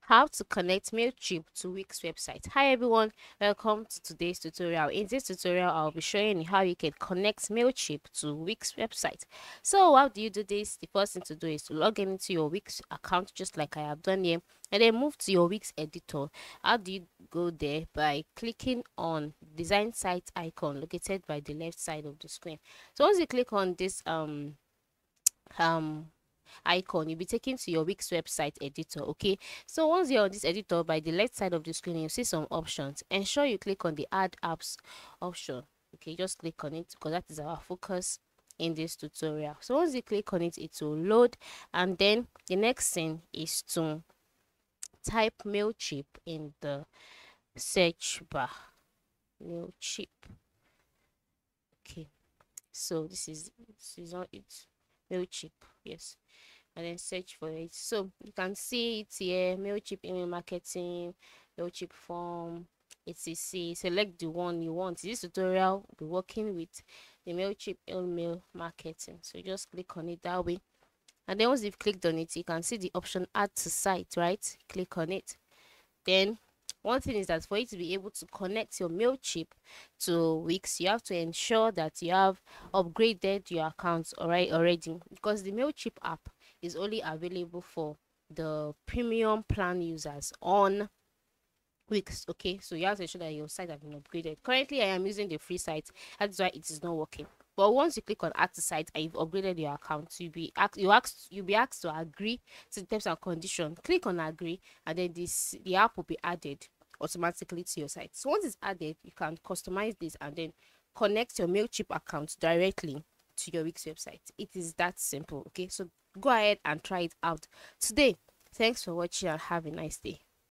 How to connect MailChimp to Wix website. Hi everyone, welcome to today's tutorial. In this tutorial, I'll be showing you how you can connect MailChimp to Wix website. So how do you do this? The first thing to do is to log in into your Wix account just like I have done here, and then move to your Wix editor. How do you go there? By clicking on design site icon located by the left side of the screen. So once you click on this um icon, you'll be taken to your Wix website editor. Okay, so once you're on this editor, by the left side of the screen you see some options. Ensure you click on the add apps option. Okay, just click on it because that is our focus in this tutorial. So once you click on it, it will load, and then the next thing is to type MailChimp in the search bar. MailChimp. Okay, so this is not it. MailChimp, yes, and then search for it. So you can see it here: MailChimp email marketing, MailChimp form, etc. Select the one you want. This tutorial will be working with the MailChimp email marketing. So just click on it that way. And then once you've clicked on it, you can see the option add to site, right? Click on it. Then one thing is that for you to be able to connect your MailChimp to Wix, you have to ensure that you have upgraded your account already, because the MailChimp app is only available for the premium plan users on Wix. Okay, so you have to ensure that your site has been upgraded. Currently I am using the free site, that's why it is not working. But once you click on add to site and you've upgraded your account, you'll be asked to agree to the terms and conditions. Click on agree, and then the app will be added automatically to your site. So once it's added, you can customize this and then connect your MailChimp account directly to your Wix website. It is that simple. Okay, so go ahead and try it out today. Thanks for watching and have a nice day.